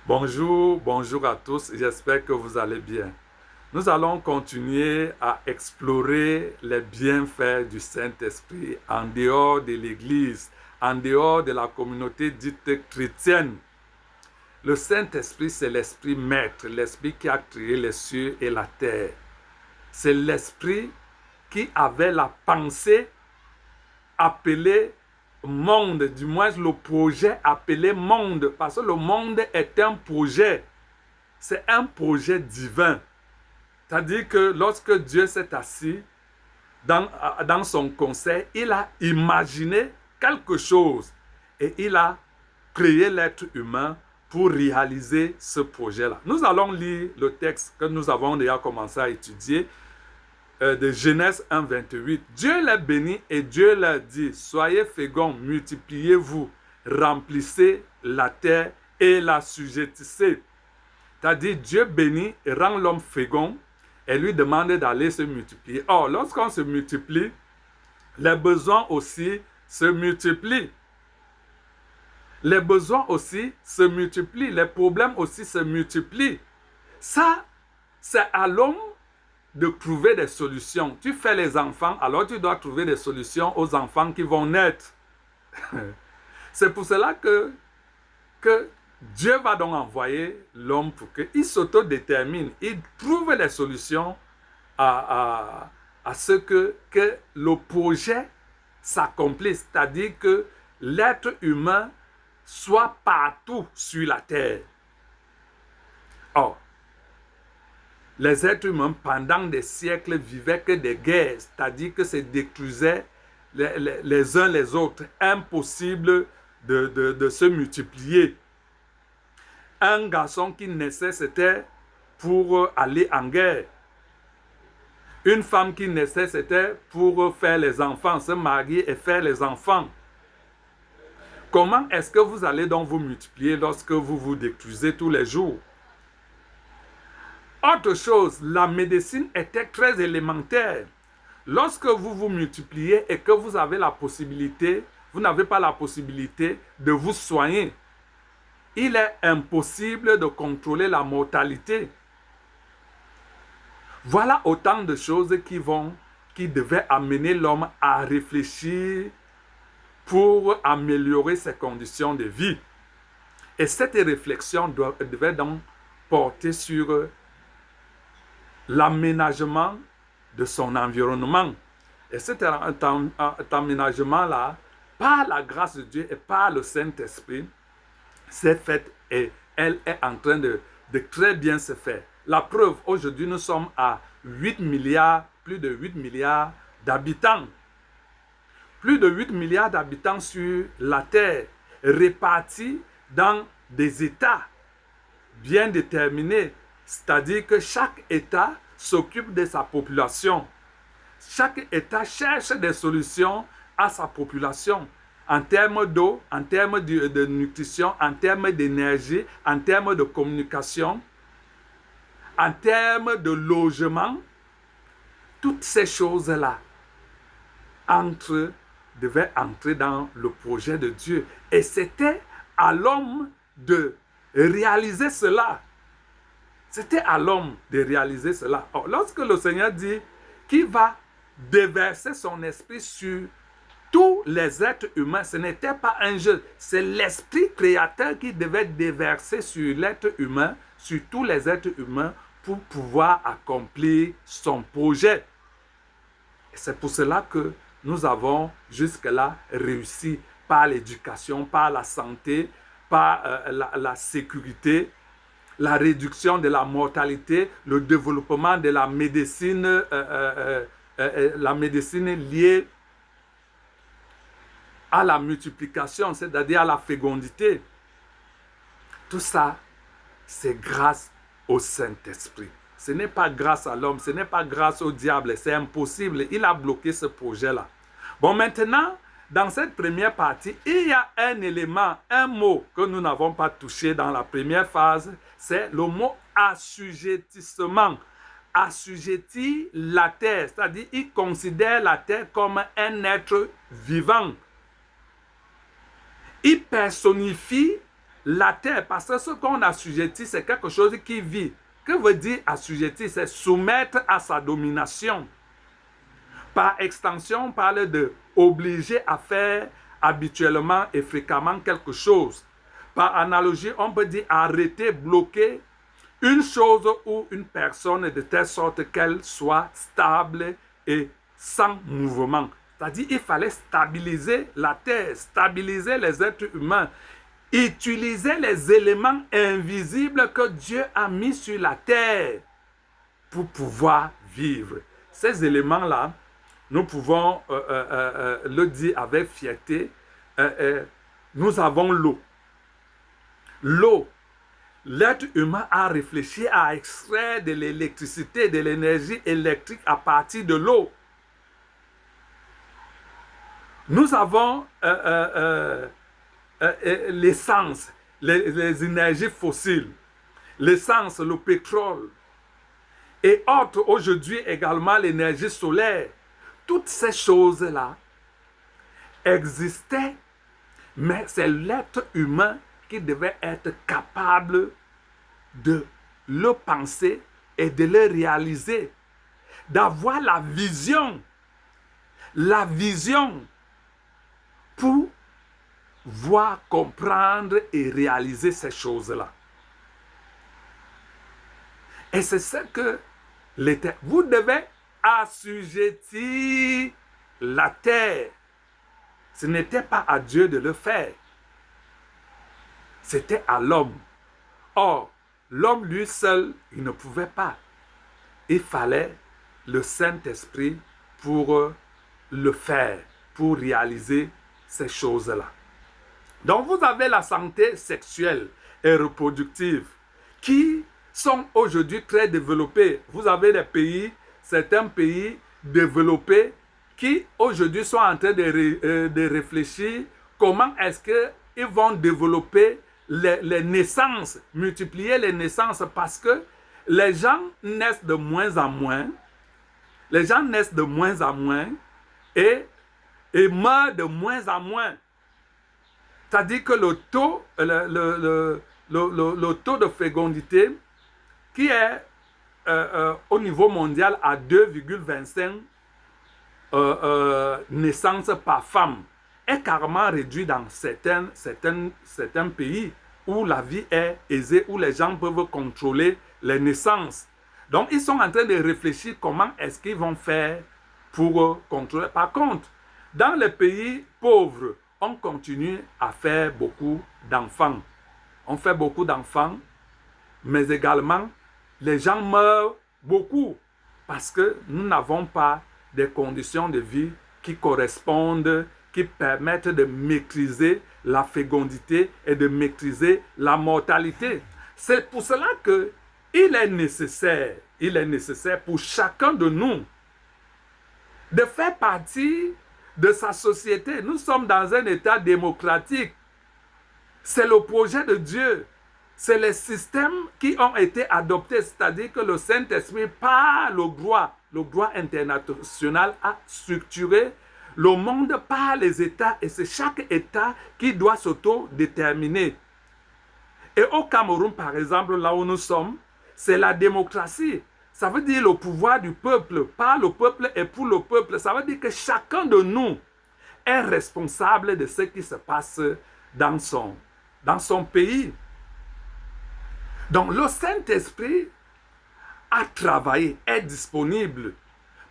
Bonjour, bonjour à tous, j'espère que vous allez bien. Nous allons continuer à explorer les bienfaits du Saint-Esprit en dehors de l'Église, en dehors de la communauté dite chrétienne. Le Saint-Esprit, c'est l'Esprit maître, l'Esprit qui a créé les cieux et la terre. C'est l'Esprit qui avait la pensée appelée monde, du moins le projet appelé monde, parce que le monde est un projet. C'est un projet divin. C'est-à-dire que lorsque Dieu s'est assis dans son conseil, il a imaginé quelque chose et il a créé l'être humain pour réaliser ce projet-là. Nous allons lire le texte que nous avons déjà commencé à étudier de Genèse 1, 28. Dieu les bénit et Dieu leur dit, soyez féconds, multipliez-vous, remplissez la terre et la sujettissez. C'est-à-dire, Dieu bénit et rend l'homme fécond et lui demande d'aller se multiplier. Or, lorsqu'on se multiplie, les besoins aussi se multiplient. Les besoins aussi se multiplient. Les problèmes aussi se multiplient. Ça, c'est à l'homme de trouver des solutions. Tu fais les enfants, alors tu dois trouver des solutions aux enfants qui vont naître. C'est pour cela que Dieu va donc envoyer l'homme pour qu'il s'autodétermine, il trouve les solutions à ce que le projet s'accomplisse, c'est-à-dire que l'être humain soit partout sur la terre. Or, les êtres humains, pendant des siècles, vivaient que des guerres, c'est-à-dire que se détruisaient les uns les autres. Impossible de se multiplier. Un garçon qui naissait, c'était pour aller en guerre. Une femme qui naissait, c'était pour faire les enfants, se marier et faire les enfants. Comment est-ce que vous allez donc vous multiplier lorsque vous vous détruisez tous les jours? Autre chose, la médecine était très élémentaire. Lorsque vous vous multipliez et que vous avez la possibilité, vous n'avez pas la possibilité de vous soigner, il est impossible de contrôler la mortalité. Voilà autant de choses qui devaient amener l'homme à réfléchir pour améliorer ses conditions de vie. Et cette réflexion devait donc porter sur l'aménagement de son environnement. Et cet aménagement-là, par la grâce de Dieu et par le Saint-Esprit, s'est fait et elle est en train de très bien se faire. La preuve, aujourd'hui, nous sommes à 8 milliards, plus de 8 milliards d'habitants. Plus de 8 milliards d'habitants sur la Terre, répartis dans des États bien déterminés. C'est-à-dire que chaque État s'occupe de sa population. Chaque État cherche des solutions à sa population en termes d'eau, en termes de nutrition, en termes d'énergie, en termes de communication, en termes de logement. Toutes ces choses-là devaient entrer dans le projet de Dieu. Et c'était à l'homme de réaliser cela. C'était à l'homme de réaliser cela. Or, lorsque le Seigneur dit qu'il va déverser son esprit sur tous les êtres humains, ce n'était pas un jeu, c'est l'esprit créateur qui devait déverser sur l'être humain, sur tous les êtres humains, pour pouvoir accomplir son projet. Et c'est pour cela que nous avons jusque-là réussi par l'éducation, par la santé, par la sécurité, la réduction de la mortalité, le développement de la médecine liée à la multiplication, c'est-à-dire à la fécondité. Tout ça, c'est grâce au Saint-Esprit. Ce n'est pas grâce à l'homme, ce n'est pas grâce au diable, c'est impossible. Il a bloqué ce projet-là. Bon, maintenant, dans cette première partie, il y a un élément, un mot que nous n'avons pas touché dans la première phase, c'est le mot assujettissement. Assujettir la terre, c'est-à-dire il considère la terre comme un être vivant. Il personnifie la terre, parce que ce qu'on assujettit, c'est quelque chose qui vit. Que veut dire assujettir? C'est soumettre à sa domination. Par extension, on parle de obliger à faire habituellement et fréquemment quelque chose. Par analogie, on peut dire arrêter, bloquer une chose ou une personne de telle sorte qu'elle soit stable et sans mouvement. C'est-à-dire qu'il fallait stabiliser la terre, stabiliser les êtres humains, utiliser les éléments invisibles que Dieu a mis sur la terre pour pouvoir vivre. Ces éléments-là, nous pouvons le dire avec fierté, nous avons l'eau. L'eau, l'être humain a réfléchi à extraire de l'électricité, de l'énergie électrique à partir de l'eau. Nous avons l'essence, les énergies fossiles, l'essence, le pétrole, et autres aujourd'hui également l'énergie solaire. Toutes ces choses-là existaient, mais c'est l'être humain qui devait être capable de le penser et de le réaliser, d'avoir la vision pour voir, comprendre et réaliser ces choses-là. Et c'est ce que l'Éternel, vous devez assujettir la terre. Ce n'était pas à Dieu de le faire. C'était à l'homme. Or, l'homme lui seul, il ne pouvait pas. Il fallait le Saint-Esprit pour le faire, pour réaliser ces choses-là. Donc, vous avez la santé sexuelle et reproductive qui sont aujourd'hui très développés. Vous avez des pays, certains pays développés qui aujourd'hui sont en train de réfléchir comment est-ce qu'ils vont développer les naissances, multiplier les naissances parce que les gens naissent de moins en moins. Les gens naissent de moins en moins et meurent de moins en moins. C'est-à-dire que le taux de fécondité qui est au niveau mondial à 2,25 naissances par femme est carrément réduit dans certains pays où la vie est aisée, où les gens peuvent contrôler les naissances. Donc, ils sont en train de réfléchir comment est-ce qu'ils vont faire pour contrôler. Par contre, dans les pays pauvres, on continue à faire beaucoup d'enfants. On fait beaucoup d'enfants, mais également, les gens meurent beaucoup parce que nous n'avons pas des conditions de vie qui correspondent, qui permettent de maîtriser la fécondité et de maîtriser la mortalité. C'est pour cela qu'il est nécessaire pour chacun de nous de faire partie de sa société. Nous sommes dans un État démocratique. C'est le projet de Dieu. C'est les systèmes qui ont été adoptés, c'est-à-dire que le Saint-Esprit, par le droit international, a structuré le monde par les États et c'est chaque État qui doit s'autodéterminer. Et au Cameroun, par exemple, là où nous sommes, c'est la démocratie. Ça veut dire le pouvoir du peuple, par le peuple et pour le peuple. Ça veut dire que chacun de nous est responsable de ce qui se passe dans son pays. Donc le Saint-Esprit a travaillé, est disponible.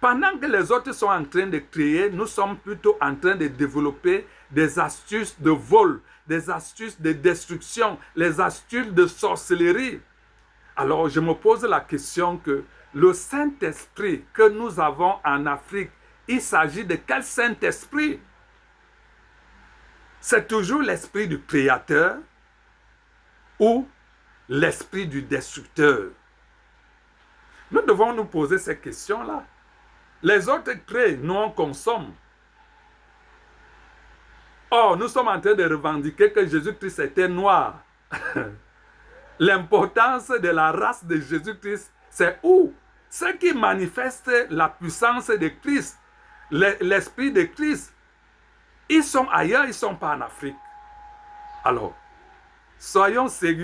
Pendant que les autres sont en train de créer, nous sommes plutôt en train de développer des astuces de vol, des astuces de destruction, les astuces de sorcellerie. Alors je me pose la question que le Saint-Esprit que nous avons en Afrique, il s'agit de quel Saint-Esprit? C'est toujours l'esprit du Créateur ou l'esprit du destructeur? Nous devons nous poser ces questions-là. Les autres créent, nous on consomme. Or, nous sommes en train de revendiquer que Jésus-Christ était noir. L'importance de la race de Jésus-Christ, c'est où? Ce qui manifeste la puissance de Christ, l'esprit de Christ. Ils sont ailleurs, ils ne sont pas en Afrique. Alors, Soyons sérieux.